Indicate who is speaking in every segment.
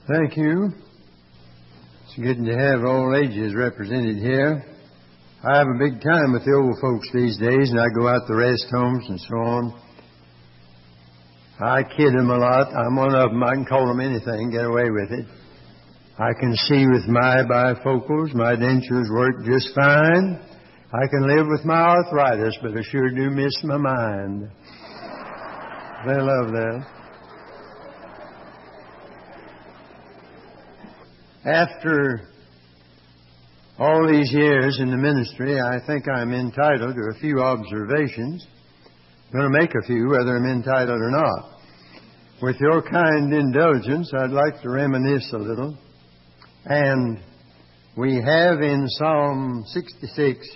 Speaker 1: Thank you. It's good to have all ages represented here. I have a big time with the old folks these days, and I go out to rest homes and so on. I kid them a lot. I'm one of them. I can call them anything, get away with it. I can see with my bifocals. My dentures work just fine. I can live with my arthritis, but I sure do miss my mind. They love that. After all these years in the ministry, I think I'm entitled to a few observations. I'm going to make a few, whether I'm entitled or not. With your kind indulgence, I'd like to reminisce a little. And we have in Psalm 66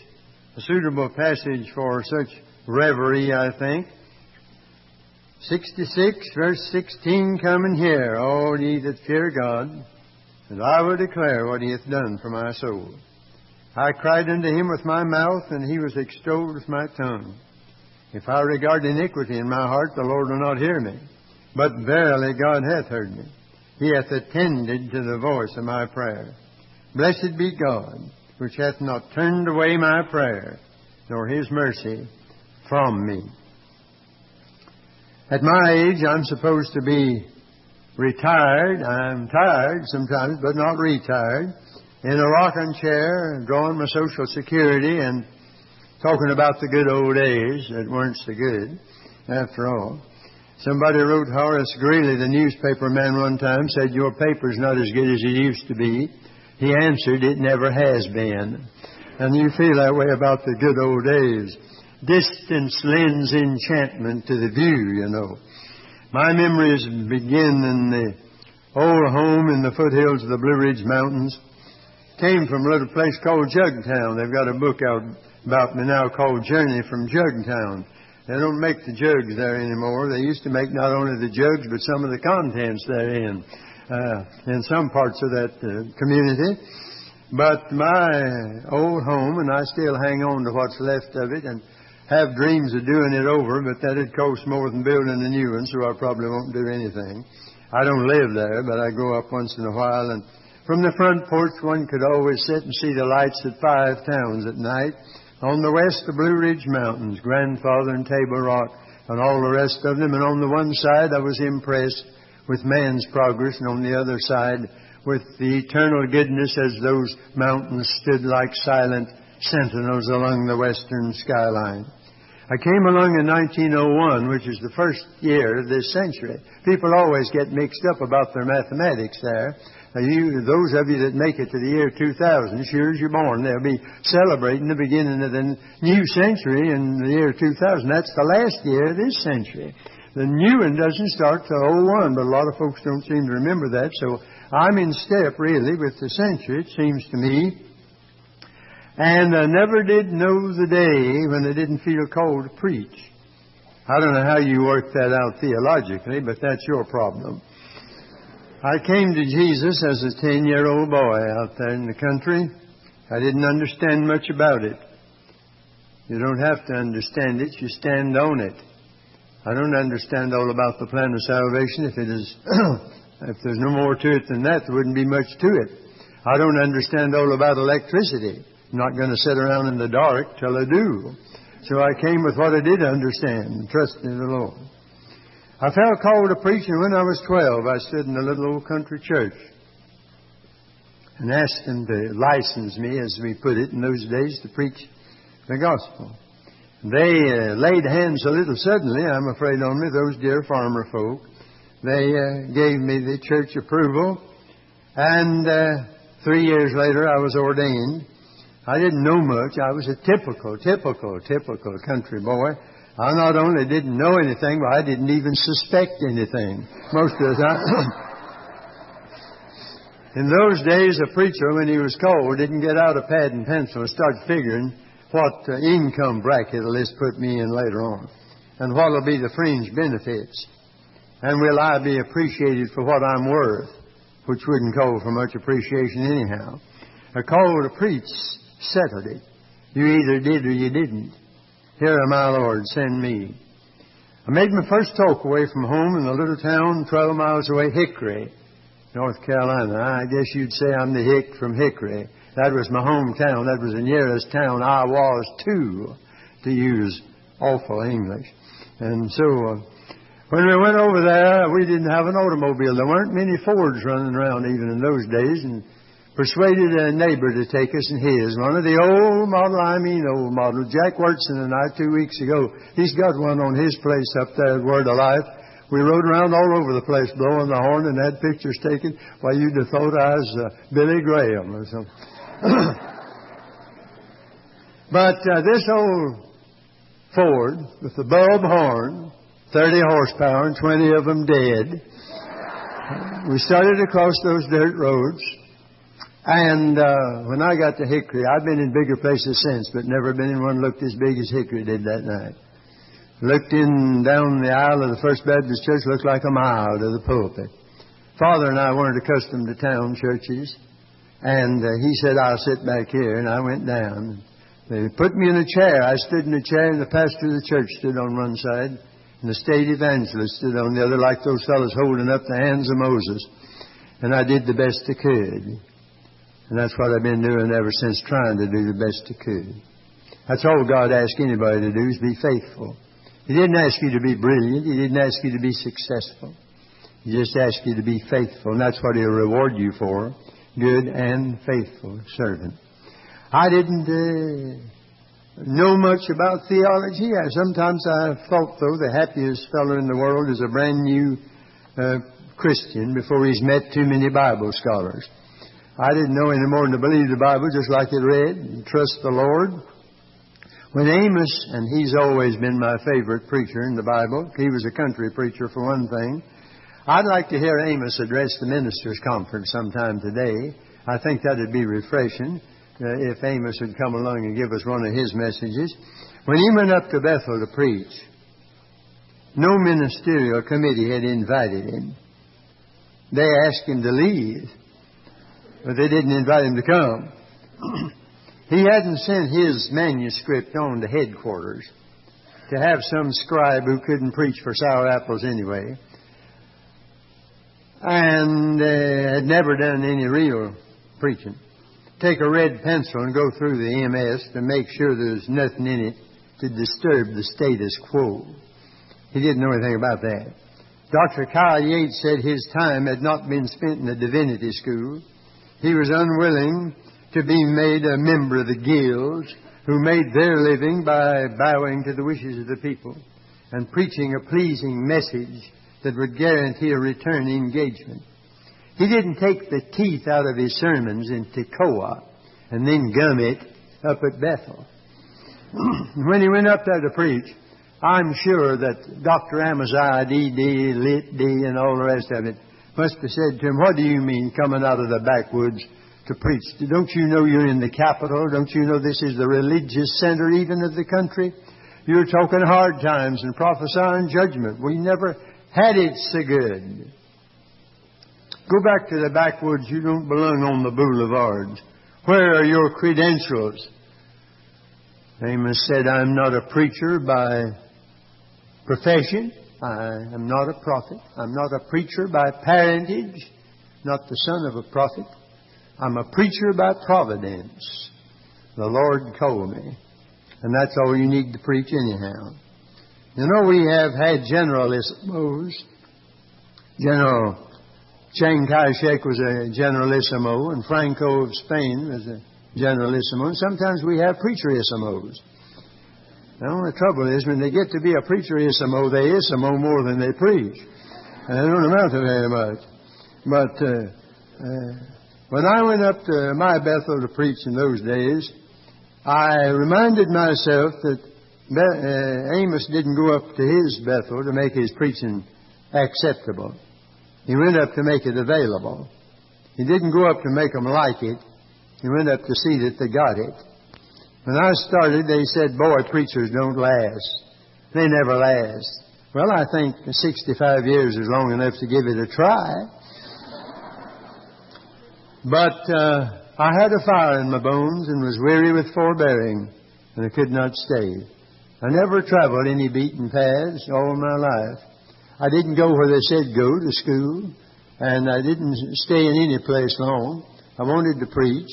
Speaker 1: a suitable passage for such reverie, I think. 66, verse 16, come and hear, all ye that fear God, and I will declare what he hath done for my soul. I cried unto him with my mouth, and he was extolled with my tongue. If I regard iniquity in my heart, the Lord will not hear me. But verily God hath heard me. He hath attended to the voice of my prayer. Blessed be God, which hath not turned away my prayer, nor his mercy from me. At my age, I'm supposed to be retired. I'm tired sometimes, but not retired. In a rocking chair, drawing my Social Security and talking about the good old days that weren't so good, after all. Somebody wrote Horace Greeley, the newspaper man, one time, said, your paper's not as good as it used to be. He answered, it never has been. And you feel that way about the good old days. Distance lends enchantment to the view, you know. My memories begin in the old home in the foothills of the Blue Ridge Mountains. Came from a little place called Jugtown. They've got a book out about me now called Journey from Jugtown. They don't make the jugs there anymore. They used to make not only the jugs, but some of the contents therein in some parts of that community. But my old home, and I still hang on to what's left of it, and have dreams of doing it over, but that'd cost more than building a new one, so I probably won't do anything. I don't live there, but I go up once in a while, and from the front porch one could always sit and see the lights at 5 towns at night. On the west, the Blue Ridge Mountains, Grandfather and Table Rock, and all the rest of them. And on the one side, I was impressed with man's progress, and on the other side, with the eternal goodness as those mountains stood like silent sentinels along the western skyline. I came along in 1901, which is the first year of this century. People always get mixed up about their mathematics there. Those of you that make it to the year 2000, sure as you're born, they'll be celebrating the beginning of the new century in the year 2000. That's the last year of this century. The new one doesn't start till 01, but a lot of folks don't seem to remember that. So I'm in step, really, with the century, it seems to me. And I never did know the day when I didn't feel called to preach. I don't know how you work that out theologically, but that's your problem. I came to Jesus as a 10-year-old boy out there in the country. I didn't understand much about it. You don't have to understand it, you stand on it. I don't understand all about the plan of salvation. If there's no more to it than that, there wouldn't be much to it. I don't understand all about electricity. I'm not going to sit around in the dark till I do. So I came with what I did understand and trusted in the Lord. I felt called to preach, and when I was 12, I stood in a little old country church and asked them to license me, as we put it in those days, to preach the gospel. They laid hands a little suddenly, I'm afraid, on me, those dear farmer folk. They gave me the church approval, and 3 years later I was ordained. I didn't know much. I was a typical country boy. I not only didn't know anything, but I didn't even suspect anything most of the time. In those days, a preacher, when he was called, didn't get out a pad and pencil and start figuring what income bracket will this put me in later on, and what will be the fringe benefits, and will I be appreciated for what I'm worth, which wouldn't call for much appreciation anyhow. A call to preach settled it. You either did or you didn't. Here am I, Lord, send me. I made my first talk away from home in a little town 12 miles away, Hickory. North Carolina. I guess you'd say I'm the hick from Hickory. That was my hometown. That was the nearest town I was to use awful English. And so when we went over there, we didn't have an automobile. There weren't many Fords running around even in those days. And persuaded a neighbor to take us in his. One of the old model, old model. Jack Wurtson and I 2 weeks ago, he's got one on his place up there at Word of Life. We rode around all over the place blowing the horn and had pictures taken. Why, you'd have thought I was Billy Graham or something. But this old Ford with the bulb horn, 30 horsepower and 20 of them dead. We started across those dirt roads. And when I got to Hickory, I've been in bigger places since, but never been in one looked as big as Hickory did that night. Looked in down the aisle of the First Baptist Church, looked like a mile to the pulpit. Father and I weren't accustomed to town churches, and he said, I'll sit back here, and I went down. They put me in a chair. I stood in a chair, and the pastor of the church stood on one side, and the state evangelist stood on the other, like those fellows holding up the hands of Moses. And I did the best I could. And that's what I've been doing ever since, trying to do the best I could. That's all God asked anybody to do, is be faithful. He didn't ask you to be brilliant. He didn't ask you to be successful. He just asked you to be faithful, and that's what He'll reward you for, good and faithful servant. I didn't know much about theology. Sometimes I thought, though, the happiest fellow in the world is a brand new Christian before he's met too many Bible scholars. I didn't know any more than to believe the Bible just like it read and trust the Lord. When Amos, and he's always been my favorite preacher in the Bible, he was a country preacher for one thing. I'd like to hear Amos address the ministers' conference sometime today. I think that would be refreshing if Amos would come along and give us one of his messages. When he went up to Bethel to preach, no ministerial committee had invited him. They asked him to leave, but they didn't invite him to come. He hadn't sent his manuscript on to headquarters to have some scribe who couldn't preach for sour apples anyway, and had never done any real preaching. Take a red pencil and go through the MS to make sure there's nothing in it to disturb the status quo. He didn't know anything about that. Dr. Kyle Yates said his time had not been spent in a divinity school. He was unwilling to be made a member of the guilds who made their living by bowing to the wishes of the people and preaching a pleasing message that would guarantee a return engagement. He didn't take the teeth out of his sermons in Tekoa and then gum it up at Bethel. When he went up there to preach, I'm sure that Dr. Amaziah, D.D., Lit D., and all the rest of it must have said to him, what do you mean coming out of the backwoods to preach? Don't you know you're in the capital? Don't you know this is the religious center even of the country? You're talking hard times and prophesying judgment. We never had it so good. Go back to the backwoods. You don't belong on the boulevards. Where are your credentials? Amos said, I'm not a preacher by profession. I am not a prophet. I'm not a preacher by parentage, not the son of a prophet. I'm a preacher by providence. The Lord called me. And that's all you need to preach anyhow. You know, we have had generalissimos. General Chiang Kai-shek was a generalissimo, and Franco of Spain was a generalissimo. And sometimes we have preacherисsimos. Now, the trouble is, when they get to be a preacherissimo, they issimo more than they preach. And they don't amount to very much. But when I went up to my Bethel to preach in those days, I reminded myself that Amos didn't go up to his Bethel to make his preaching acceptable. He went up to make it available. He didn't go up to make them like it. He went up to see that they got it. When I started, they said, boy, preachers don't last. They never last. Well, I think 65 years is long enough to give it a try. But I had a fire in my bones and was weary with forbearing, and I could not stay. I never traveled any beaten paths all my life. I didn't go where they said go to school. And I didn't stay in any place long. I wanted to preach.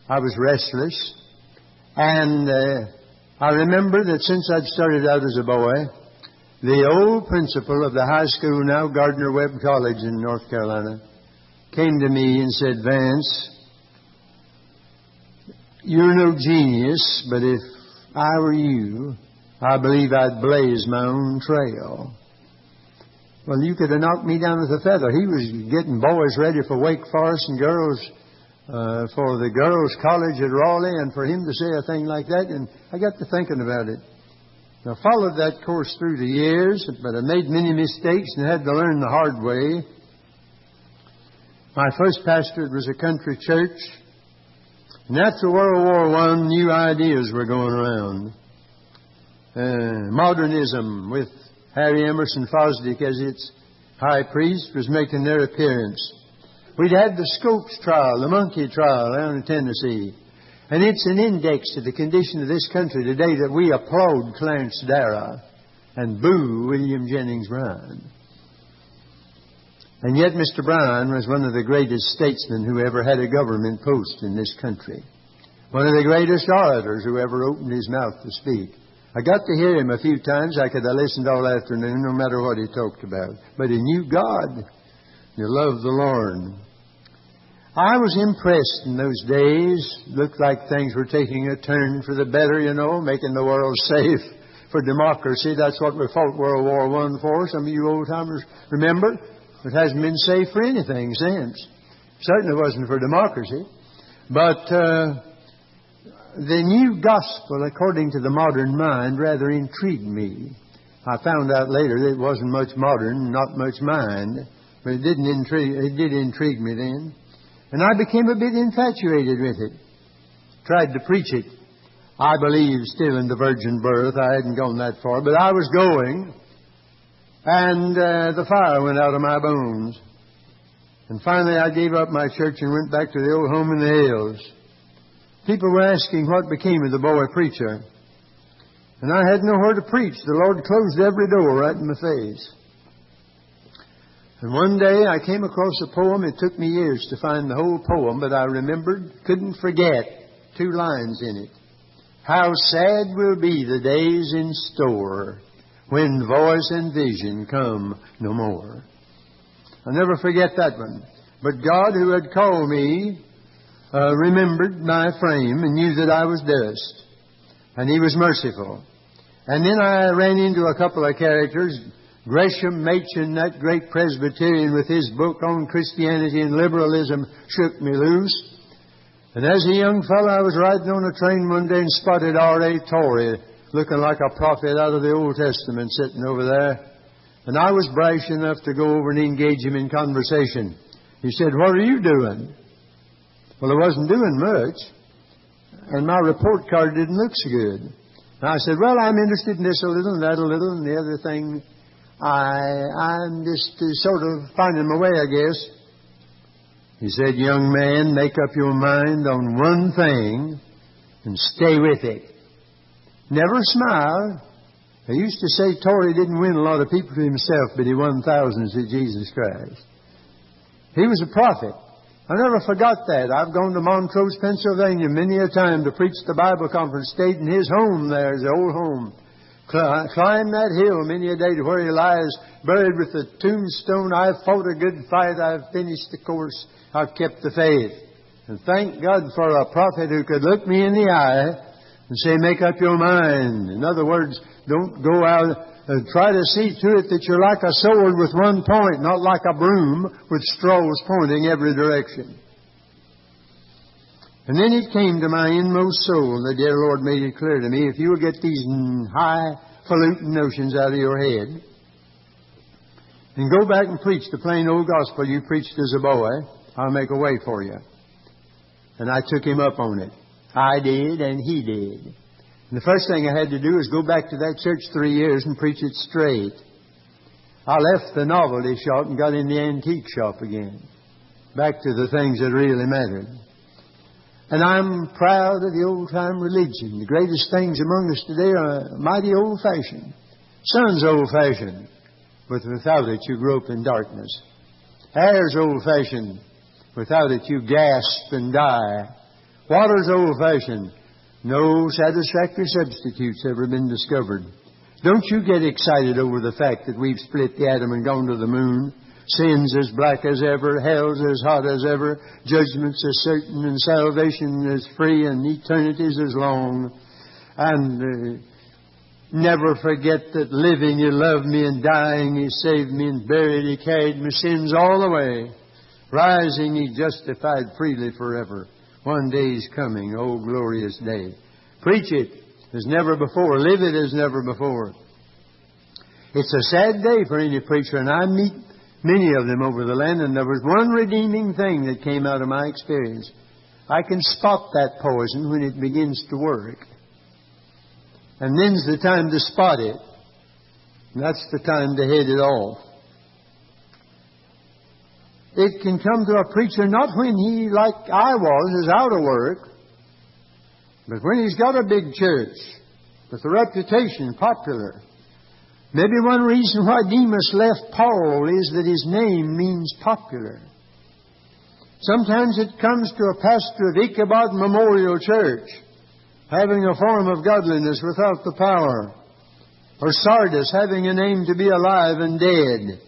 Speaker 1: I was restless. And I remember that since I'd started out as a boy, the old principal of the high school, now Gardner-Webb College in North Carolina, came to me and said, Vance, you're no genius, but if I were you, I believe I'd blaze my own trail. Well, you could have knocked me down with a feather. He was getting boys ready for Wake Forest and girls for the girls' college at Raleigh, and for him to say a thing like that, and I got to thinking about it. I followed that course through the years, but I made many mistakes and had to learn the hard way. My first pastorate was a country church, and after World War I, new ideas were going around. Modernism, with Harry Emerson Fosdick as its high priest, was making their appearance. We'd had the Scopes trial, the monkey trial down in Tennessee. And it's an index to the condition of this country today that we applaud Clarence Darragh and boo William Jennings Bryan. And yet Mr. Bryan was one of the greatest statesmen who ever had a government post in this country. One of the greatest orators who ever opened his mouth to speak. I got to hear him a few times. I could have listened all afternoon, no matter what he talked about. But he knew God. He loved the Lord. I was impressed in those days. Looked like things were taking a turn for the better, making the world safe for democracy. That's what we fought World War I for. Some of you old-timers remember. It hasn't been safe for anything since. Certainly wasn't for democracy. But the new gospel, according to the modern mind, rather intrigued me. I found out later that it wasn't much modern, not much mind, but it did intrigue me then. And I became a bit infatuated with it. Tried to preach it. I believe still in the virgin birth. I hadn't gone that far, but I was going. And the fire went out of my bones. And finally I gave up my church and went back to the old home in the hills. People were asking what became of the boy preacher. And I had nowhere to preach. The Lord closed every door right in my face. And one day I came across a poem. It took me years to find the whole poem, but I remembered, couldn't forget, 2 lines in it. How sad will be the days in store when voice and vision come no more. I'll never forget that one. But God, who had called me, remembered my frame and knew that I was dust. And He was merciful. And then I ran into a couple of characters. Gresham Machen, that great Presbyterian, with his book on Christianity and liberalism, shook me loose. And as a young fellow, I was riding on a train one day and spotted R.A. Torrey, looking like a prophet out of the Old Testament, sitting over there. And I was brash enough to go over and engage him in conversation. He said, "What are you doing?" Well, I wasn't doing much, and my report card didn't look so good. And I said, "Well, I'm interested in this a little and that a little, and the other thing, I'm just sort of finding my way, I guess." He said, "Young man, make up your mind on one thing and stay with it. Never smile." They used to say Torrey didn't win a lot of people to himself, but he won thousands to Jesus Christ. He was a prophet. I never forgot that. I've gone to Montrose, Pennsylvania many a time to preach the Bible conference, stayed in his home there, his old home. Climbed that hill many a day to where he lies, buried with the tombstone, "I've fought a good fight, I've finished the course, I've kept the faith." And thank God for a prophet who could look me in the eye and say, "Make up your mind." In other words, don't go out and try to see to it that you're like a sword with one point, not like a broom with straws pointing every direction. And then it came to my inmost soul, the dear Lord made it clear to me, if you will get these highfalutin notions out of your head and go back and preach the plain old gospel you preached as a boy, I'll make a way for you. And I took him up on it. I did, and he did. And the first thing I had to do was go back to that church 3 years and preach it straight. I left the novelty shop and got in the antique shop again. Back to the things that really mattered. And I'm proud of the old-time religion. The greatest things among us today are mighty old-fashioned. Son's old-fashioned, but without it you grow up in darkness. Air's old-fashioned. Without it, you gasp and die. Water's old-fashioned. No satisfactory substitute's ever been discovered. Don't you get excited over the fact that we've split the atom and gone to the moon. Sin's as black as ever, hell's as hot as ever, judgment's as certain, and salvation as free, and eternity's as long. And never forget that living He loved me, and dying He saved me, and buried He carried my sins all the way. Rising He justified freely forever. One day He's coming, oh glorious day. Preach it as never before. Live it as never before. It's a sad day for any preacher, and I meet many of them over the land, and there was one redeeming thing that came out of my experience. I can spot that poison when it begins to work. And then's the time to spot it. And that's the time to head it off. It can come to a preacher not when he, like I was, is out of work, but when he's got a big church with a reputation, popular. Maybe one reason why Demas left Paul is that his name means popular. Sometimes it comes to a pastor of Ichabod Memorial Church, having a form of godliness without the power. Or Sardis, having a name to be alive and dead.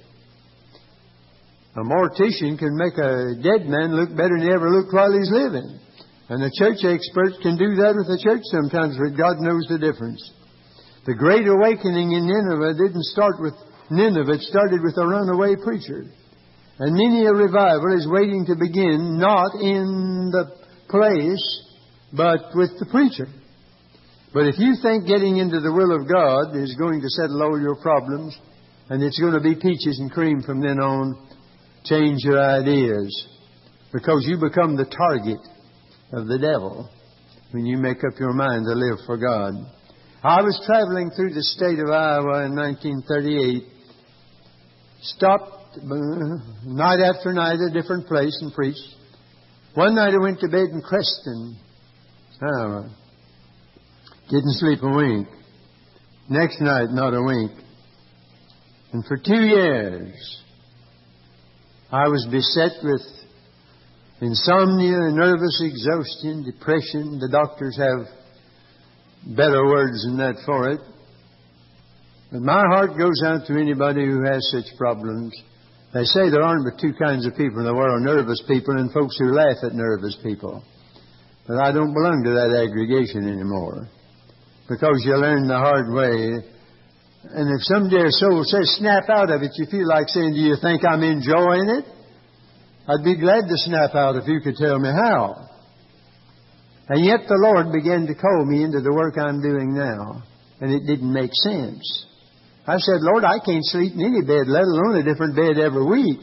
Speaker 1: A mortician can make a dead man look better than he ever looked while he's living. And a church expert can do that with a church sometimes, but God knows the difference. The Great Awakening in Nineveh didn't start with Nineveh. It started with a runaway preacher. And many a revival is waiting to begin, not in the place, but with the preacher. But if you think getting into the will of God is going to settle all your problems, and it's going to be peaches and cream from then on, change your ideas. Because you become the target of the devil when you make up your mind to live for God. I was traveling through the state of Iowa in 1938. Stopped night after night at a different place and preached. One night I went to bed in Creston. Didn't sleep a wink. Next night, not a wink. And for 2 years, I was beset with insomnia, nervous exhaustion, depression. The doctors have better words than that for it. But my heart goes out to anybody who has such problems. They say there aren't but two kinds of people in the world, nervous people and folks who laugh at nervous people. But I don't belong to that aggregation anymore. Because you learn the hard way. And if some dear soul says, snap out of it, you feel like saying, do you think I'm enjoying it? I'd be glad to snap out if you could tell me how. And yet the Lord began to call me into the work I'm doing now. And it didn't make sense. I said, Lord, I can't sleep in any bed, let alone a different bed every week.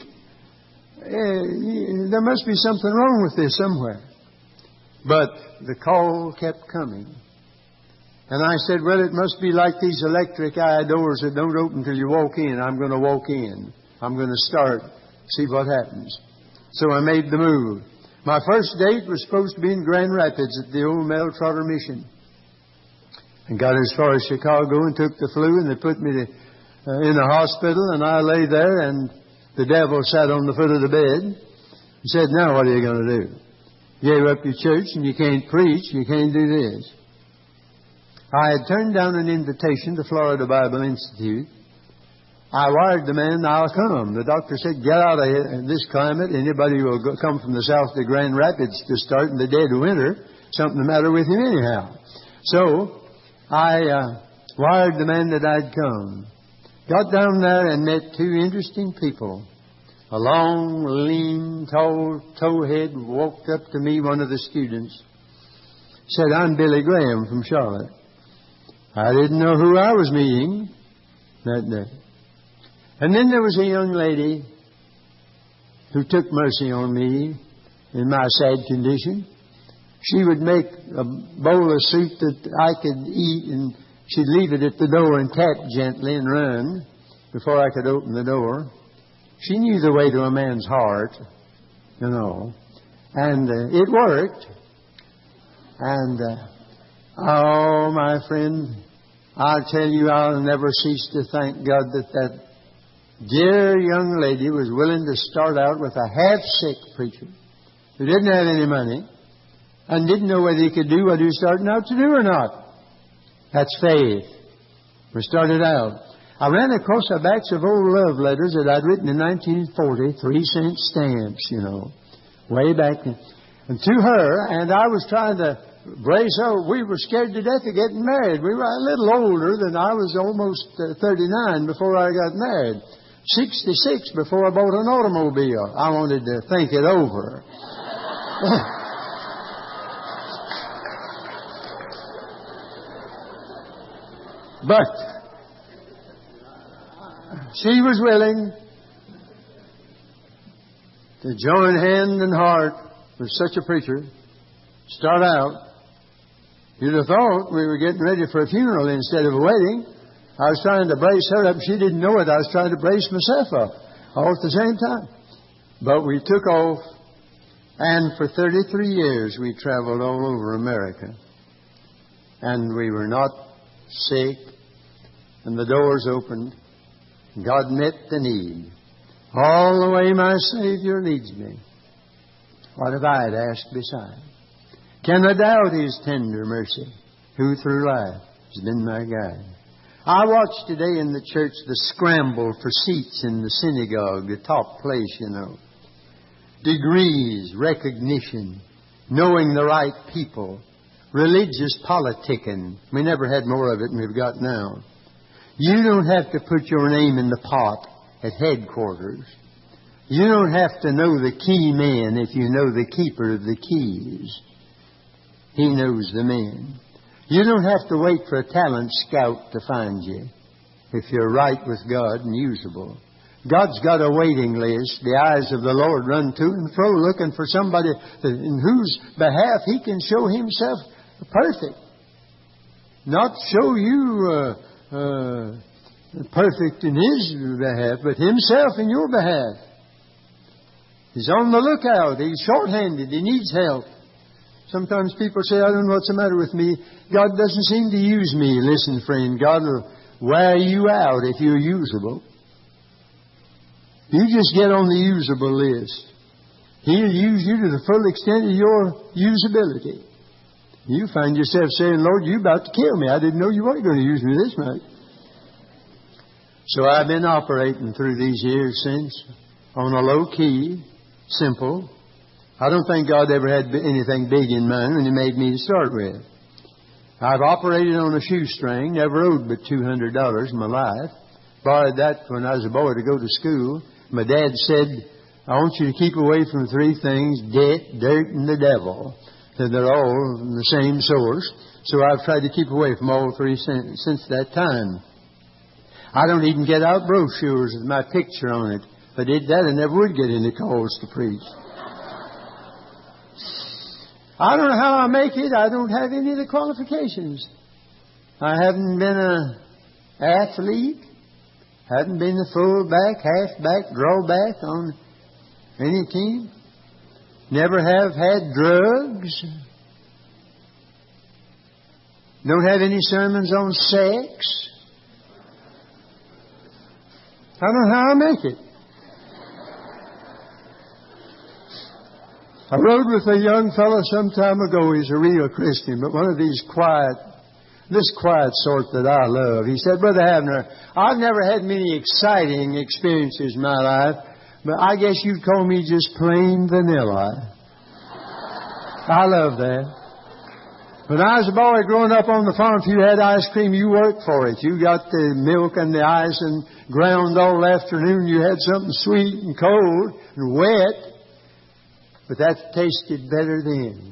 Speaker 1: There must be something wrong with this somewhere. But the call kept coming. And I said, well, it must be like these electric eye doors that don't open till you walk in. I'm going to walk in. I'm going to start, see what happens. So I made the move. My first date was supposed to be in Grand Rapids at the old Mel Trotter Mission. And got as far as Chicago and took the flu, and they put me in a hospital, and I lay there, and the devil sat on the foot of the bed and said, now what are you going to do? You gave up your church, and you can't preach, you can't do this. I had turned down an invitation to Florida Bible Institute. I wired the man, I'll come. The doctor said, get out of this climate. Anybody who will come from the south to Grand Rapids to start in the dead of winter, something the matter with him anyhow. So I wired the man that I'd come. Got down there and met two interesting people. A long, lean, tall, towhead walked up to me, one of the students. Said, I'm Billy Graham from Charlotte. I didn't know who I was meeting that day. And then there was a young lady who took mercy on me in my sad condition. She would make a bowl of soup that I could eat, and she'd leave it at the door and tap gently and run before I could open the door. She knew the way to a man's heart, you know. And it worked. And, oh, my friend, I tell you, I'll never cease to thank God that dear young lady was willing to start out with a half-sick preacher who didn't have any money and didn't know whether he could do what he was starting out to do or not. That's faith. We started out. I ran across a batch of old love letters that I'd written in 1940, 3-cent stamps, way back. And to her, and I was trying to brace out. We were scared to death of getting married. We were a little older than I was, almost 39 before I got married. 66 before I bought an automobile. I wanted to think it over. But she was willing to join hand and heart with such a preacher, start out. You'd have thought we were getting ready for a funeral instead of a wedding. I was trying to brace her up. She didn't know it. I was trying to brace myself up all at the same time. But we took off, and for 33 years we traveled all over America. And we were not sick, and the doors opened. God met the need. All the way my Savior leads me. What have I to ask beside? Can I doubt His tender mercy, who through life has been my guide? I watch today in the church the scramble for seats in the synagogue, the top place, Degrees, recognition, knowing the right people, religious politicking. We never had more of it than we've got now. You don't have to put your name in the pot at headquarters. You don't have to know the key man if you know the keeper of the keys. He knows the men. You don't have to wait for a talent scout to find you if you're right with God and usable. God's got a waiting list. The eyes of the Lord run to and fro looking for somebody in whose behalf He can show Himself perfect. Not show you perfect in His behalf, but Himself in your behalf. He's on the lookout. He's short-handed. He needs help. Sometimes people say, I don't know what's the matter with me. God doesn't seem to use me. Listen, friend, God will wear you out if you're usable. You just get on the usable list. He'll use you to the full extent of your usability. You find yourself saying, Lord, you're about to kill me. I didn't know you weren't going to use me this much. So I've been operating through these years since on a low key, simple. I don't think God ever had anything big in mind when He made me to start with. I've operated on a shoestring, never owed but $200 in my life. Borrowed that when I was a boy to go to school. My dad said, I want you to keep away from three things, debt, dirt, and the devil. That they're all from the same source. So I've tried to keep away from all three since that time. I don't even get out brochures with my picture on it. If I did that, I never would get any calls to preach. I don't know how I make it. I don't have any of the qualifications. I haven't been an athlete. Haven't been a fullback, halfback, drawback on any team. Never have had drugs. Don't have any sermons on sex. I don't know how I make it. I rode with a young fellow some time ago. He's a real Christian, but one of these this quiet sort that I love. He said, Brother Havner, I've never had many exciting experiences in my life, but I guess you'd call me just plain vanilla. I love that. When I was a boy growing up on the farm, if you had ice cream, you worked for it. You got the milk and the ice and ground all afternoon. You had something sweet and cold and wet. But that tasted better then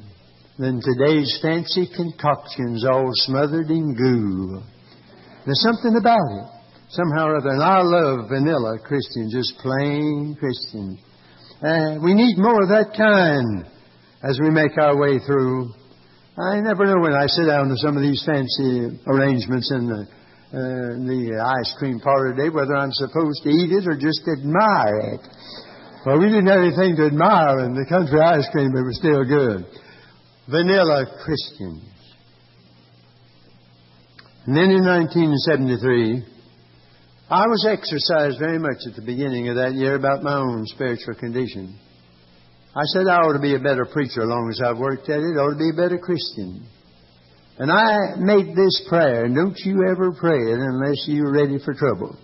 Speaker 1: than today's fancy concoctions all smothered in goo. There's something about it, somehow or other. And I love vanilla Christians, just plain Christians. We need more of that kind as we make our way through. I never know when I sit down to some of these fancy arrangements in the ice cream parlor today whether I'm supposed to eat it or just admire it. Well, we didn't have anything to admire in the country ice cream, but it was still good. Vanilla Christians. And then in 1973, I was exercised very much at the beginning of that year about my own spiritual condition. I said I ought to be a better preacher as long as I've worked at it. I ought to be a better Christian. And I made this prayer, and don't you ever pray it unless you're ready for trouble.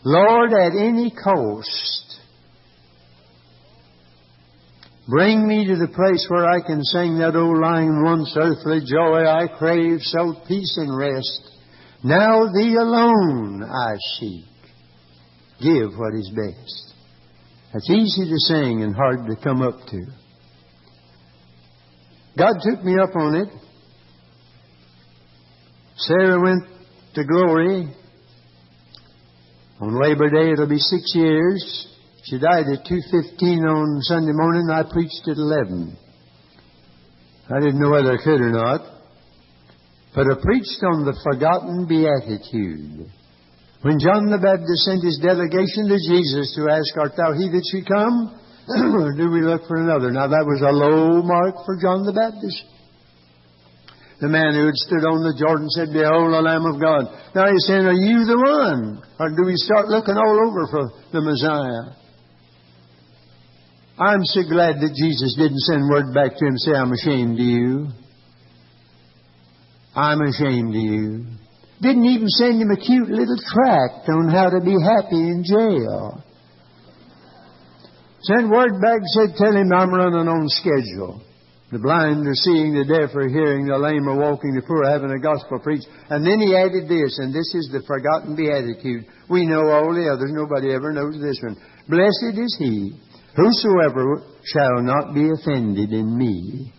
Speaker 1: Lord, at any cost, bring me to the place where I can sing that old line, once earthly joy I crave, so peace and rest. Now Thee alone I seek. Give what is best. That's easy to sing and hard to come up to. God took me up on it. Sarah went to glory. On Labor Day it'll be 6 years. She died at 2:15 on Sunday morning. I preached at 11. I didn't know whether I could or not. But I preached on the forgotten beatitude. When John the Baptist sent his delegation to Jesus to ask, art thou he that should come? Or do we look for another? Now that was a low mark for John the Baptist. The man who had stood on the Jordan said, behold the Lamb of God. Now he's saying, are you the one? Or do we start looking all over for the Messiah? I'm so glad that Jesus didn't send word back to him and say, I'm ashamed of you. I'm ashamed of you. Didn't even send him a cute little tract on how to be happy in jail. Sent word back and said, tell him I'm running on schedule. The blind are seeing, the deaf are hearing, the lame are walking, the poor are having a gospel preached. And then he added this, and this is the forgotten beatitude. We know all the others. Nobody ever knows this one. Blessed is he whosoever shall not be offended in me.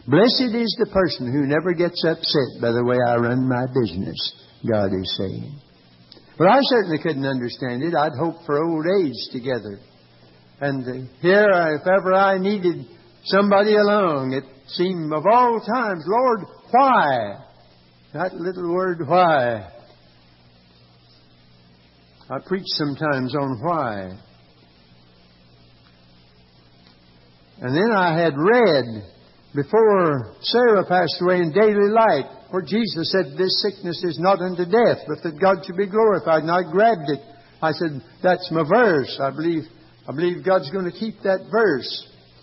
Speaker 1: Blessed is the person who never gets upset by the way I run my business, God is saying. But I certainly couldn't understand it. I'd hoped for old age together. And here, if ever I needed somebody along, it seemed of all times, Lord, why? That little word, why. I preach sometimes on why. And then I had read before Sarah passed away in Daily Light, where Jesus said, this sickness is not unto death, but that God should be glorified. And I grabbed it. I said, that's my verse. I believe God's going to keep that verse.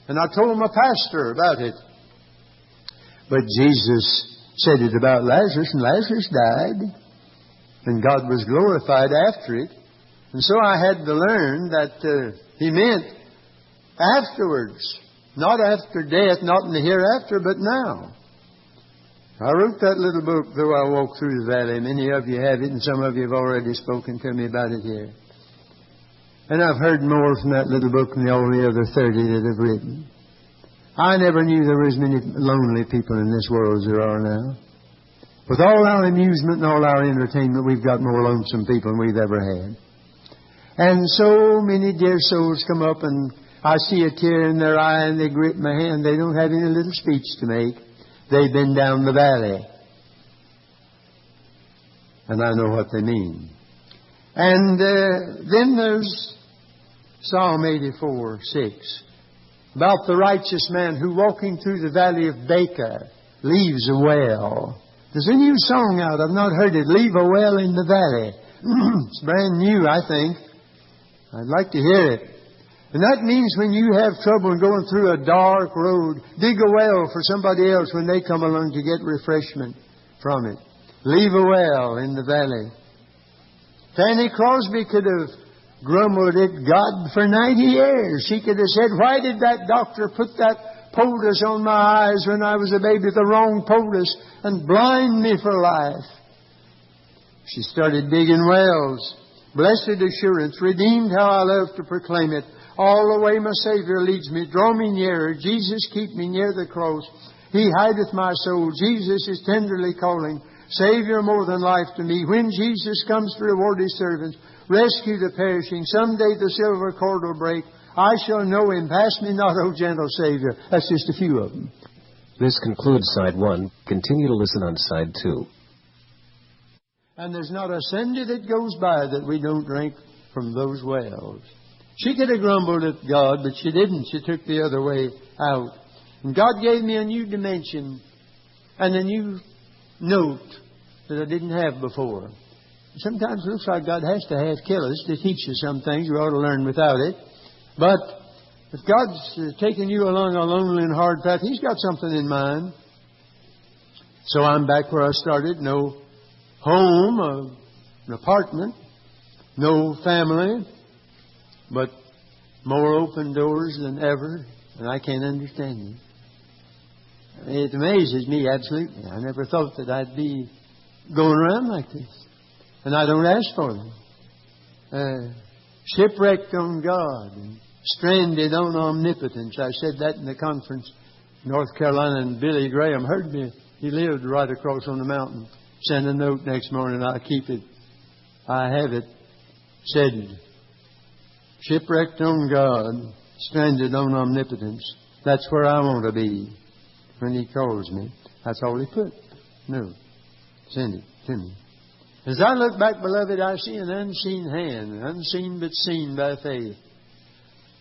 Speaker 1: And I told my pastor about it. But Jesus said it about Lazarus, and Lazarus died. And God was glorified after it. And so I had to learn that He meant afterwards. Not after death, not in the hereafter, but now. I wrote that little book, Though I Walk Through the Valley. Many of you have it, and some of you have already spoken to me about it here. And I've heard more from that little book than all the other 30 that have written. I never knew there was many lonely people in this world as there are now. With all our amusement and all our entertainment, we've got more lonesome people than we've ever had. And so many dear souls come up, and I see a tear in their eye, and they grip my hand. They don't have any little speech to make. They've been down the valley. And I know what they mean. And then there's Psalm 84:6. About the righteous man who, walking through the valley of Baca, leaves a well. There's a new song out. I've not heard it. Leave a well in the valley. It's brand new, I think. I'd like to hear it. And that means when you have trouble going through a dark road, dig a well for somebody else when they come along to get refreshment from it. Leave a well in the valley. Fanny Crosby could have grumbled at God for 90 years. She could have said, why did that doctor put that poultice on my eyes when I was a baby, the wrong poultice, and blind me for life? She started digging wells. Blessed assurance, redeemed, how I love to proclaim it. All the way my Savior leads me. Draw me nearer. Jesus, keep me near the cross. He hideth my soul. Jesus is tenderly calling. Savior more than life to me. When Jesus comes to reward His servants, rescue the perishing. Someday the silver cord will break. I shall know Him. Pass me not, O gentle Savior. That's just a few of them.
Speaker 2: This concludes Side 1. Continue to listen on Side 2.
Speaker 1: And there's not a Sunday that goes by that we don't drink from those wells. She could have grumbled at God, but she didn't. She took the other way out. And God gave me a new dimension and a new note that I didn't have before. Sometimes it looks like God has to have kill us to teach us some things we ought to learn without it. But if God's taking you along a lonely and hard path, He's got something in mind. So I'm back where I started. No home, an apartment, no family, but more open doors than ever, and I can't understand it. It amazes me absolutely. I never thought that I'd be going around like this. And I don't ask for them. Shipwrecked on God and stranded on omnipotence. I said that in the conference in North Carolina, and Billy Graham heard me. He lived right across on the mountain. Sent a note next morning. I keep it. I have it. Said, shipwrecked on God, stranded on omnipotence. That's where I want to be when He calls me. That's all He put. No. Send it to me. As I look back, beloved, I see an unseen hand, unseen but seen by faith.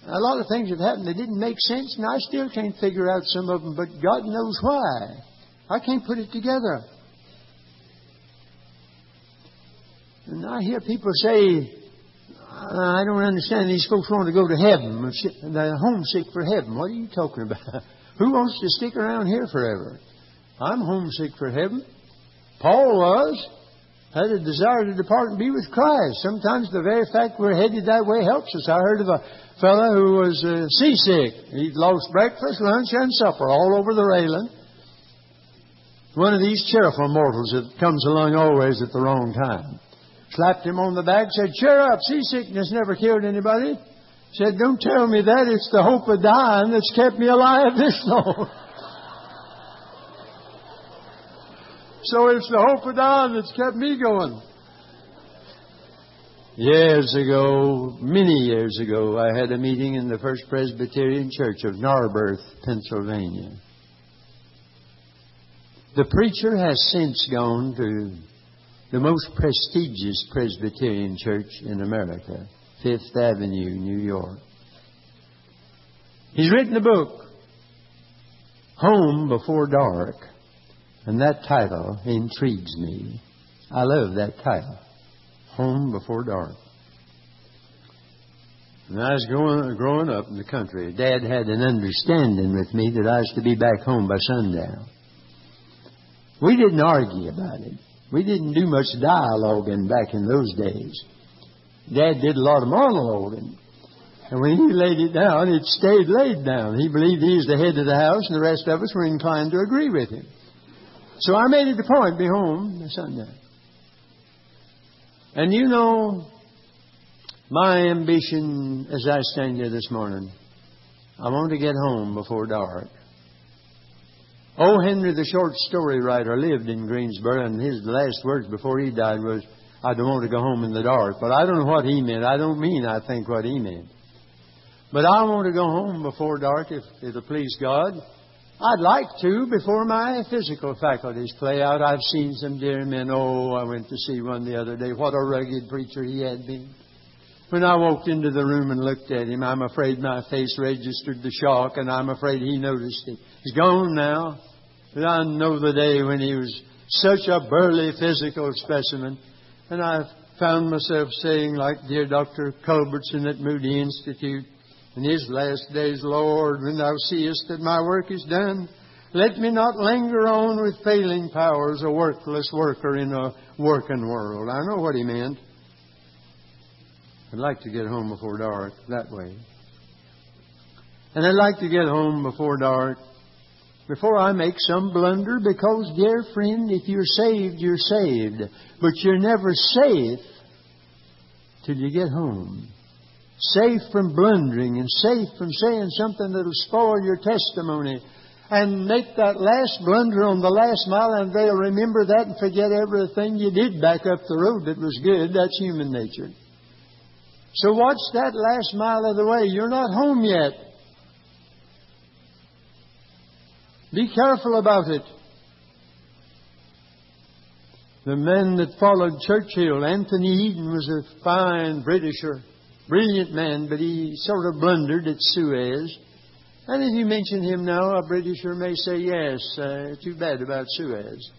Speaker 1: A lot of things have happened that didn't make sense, and I still can't figure out some of them, but God knows why. I can't put it together. And I hear people say, I don't understand. These folks want to go to heaven. They're homesick for heaven. What are you talking about? Who wants to stick around here forever? I'm homesick for heaven. Paul was. Had a desire to depart and be with Christ. Sometimes the very fact we're headed that way helps us. I heard of a fellow who was seasick. He'd lost breakfast, lunch, and supper all over the railing. One of these cheerful mortals that comes along always at the wrong time. Slapped him on the back, said, cheer up, seasickness never killed anybody. Said, don't tell me that. It's the hope of dying that's kept me alive this long. So it's the hope of dying that's kept me going. Years ago, many years ago, I had a meeting in the First Presbyterian Church of Narberth, Pennsylvania. The preacher has since gone to the most prestigious Presbyterian church in America, Fifth Avenue, New York. He's written a book, Home Before Dark, and that title intrigues me. I love that title, Home Before Dark. When I was growing up in the country, Dad had an understanding with me that I was to be back home by sundown. We didn't argue about it. We didn't do much dialoguing back in those days. Dad did a lot of monologuing. And when he laid it down, it stayed laid down. He believed he was the head of the house, and the rest of us were inclined to agree with him. So I made it a point to be home by sundown. And you know, my ambition as I stand here this morning, I want to get home before dark. O. Henry, the short story writer, lived in Greensboro, and his last words before he died was, I don't want to go home in the dark. But I don't know what he meant. I don't mean I think what he meant. But I want to go home before dark if it'll please God. I'd like to before my physical faculties play out. I've seen some dear men. Oh, I went to see one the other day. What a rugged preacher he had been. When I walked into the room and looked at him, I'm afraid my face registered the shock, and I'm afraid he noticed it. He's gone now. But I know the day when he was such a burly physical specimen. And I found myself saying, like dear Dr. Culbertson at Moody Institute, in his last days, Lord, when thou seest that my work is done, let me not linger on with failing powers, a workless worker in a working world. I know what he meant. I'd like to get home before dark that way. And I'd like to get home before dark before I make some blunder, because, dear friend, if you're saved, you're saved. But you're never safe till you get home. Safe from blundering and safe from saying something that'll spoil your testimony. And make that last blunder on the last mile, and they'll remember that and forget everything you did back up the road that was good. That's human nature. So watch that last mile of the way. You're not home yet. Be careful about it. The man that followed Churchill, Anthony Eden, was a fine Britisher, brilliant man, but he sort of blundered at Suez. And if you mention him now, a Britisher may say, yes, too bad about Suez.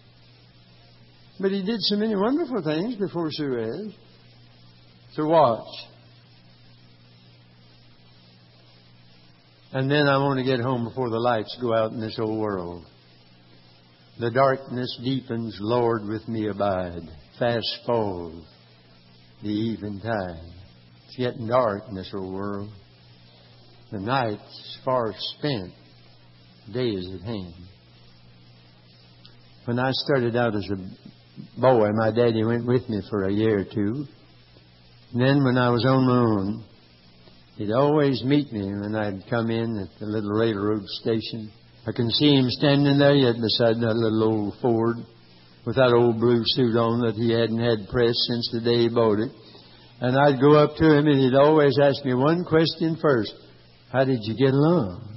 Speaker 1: But He did so many wonderful things before Suez. So watch. And then I want to get home before the lights go out in this old world. The darkness deepens, Lord, with me abide. Fast falls the eventide. It's getting dark in this old world. The night's far spent. Day is at hand. When I started out as a boy, my daddy went with me for a year or two. And then when I was on my own, he'd always meet me when I'd come in at the little railroad station. I can see him standing there yet beside that little old Ford with that old blue suit on that he hadn't had pressed since the day he bought it. And I'd go up to him and he'd always ask me one question first. How did you get along?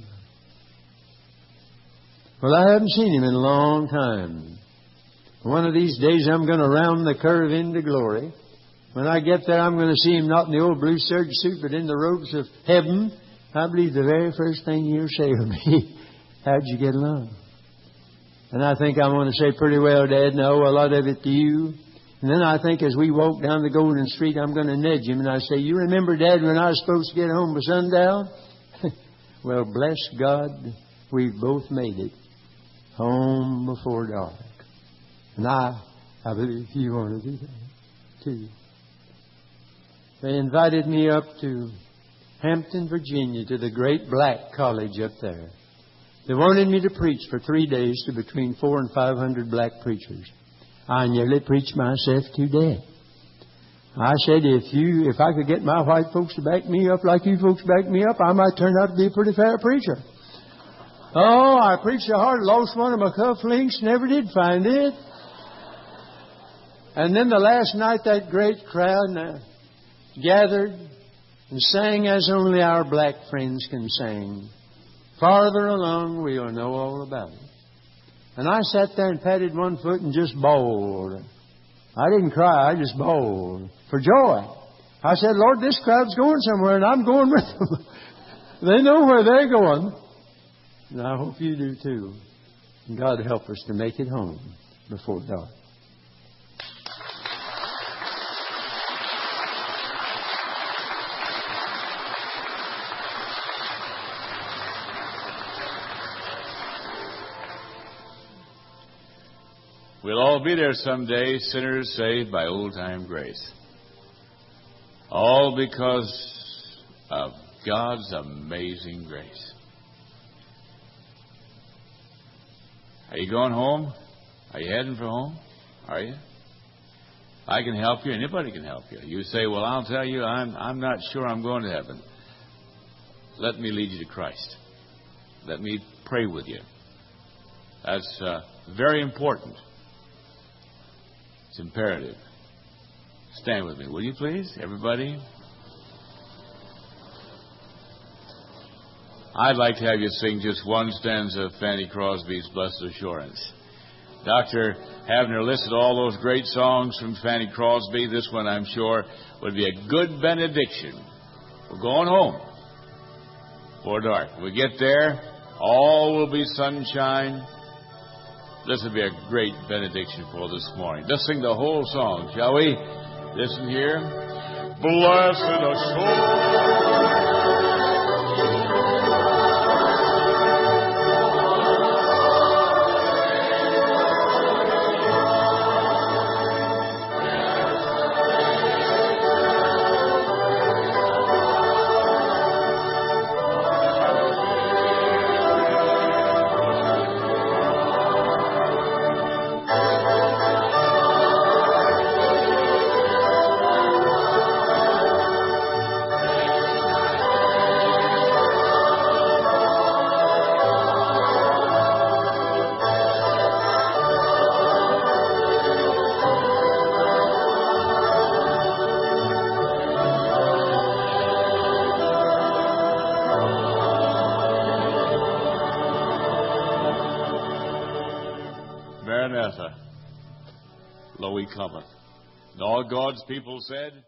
Speaker 1: Well, I haven't seen him in a long time. One of these days I'm going to round the curve into glory. When I get there, I'm going to see him not in the old blue serge suit, but in the robes of heaven. I believe the very first thing he'll say to me, how'd you get along? And I think I want to say, pretty well, Dad, and I owe a lot of it to you. And then I think as we walk down the Golden Street, I'm going to nudge him and I say, you remember, Dad, when I was supposed to get home by sundown? Well, bless God, we've both made it home before dark. And I believe you want to do that, too. They invited me up to Hampton, Virginia, to the great black college up there. They wanted me to preach for 3 days to between 400 and 500 black preachers. I nearly preached myself to death. I said, if I could get my white folks to back me up like you folks back me up, I might turn out to be a pretty fair preacher. Oh, I preached so hard, lost one of my cufflinks, never did find it. And then the last night, that great crowd gathered and sang as only our black friends can sing. Farther along, we'll know all about it. And I sat there and patted one foot and just bawled. I didn't cry, I just bawled for joy. I said, Lord, this crowd's going somewhere and I'm going with them. They know where they're going. And I hope you do too. And God help us to make it home before dark.
Speaker 3: We'll all be there someday, sinners saved by old-time grace. All because of God's amazing grace. Are you going home? Are you heading for home? Are you? I can help you. Anybody can help you. You say, well, I'll tell you, I'm not sure I'm going to heaven. Let me lead you to Christ. Let me pray with you. That's very important. It's imperative. Stand with me, will you please, everybody? I'd like to have you sing just one stanza of Fanny Crosby's Blessed Assurance. Dr. Havner listed all those great songs from Fanny Crosby. This one, I'm sure, would be a good benediction. We're going home before dark. When we get there, all will be sunshine. This would be a great benediction for this morning. Let's sing the whole song, shall we? Listen here. Blessed assurance. Maranatha, lo, he cometh. And all God's people said,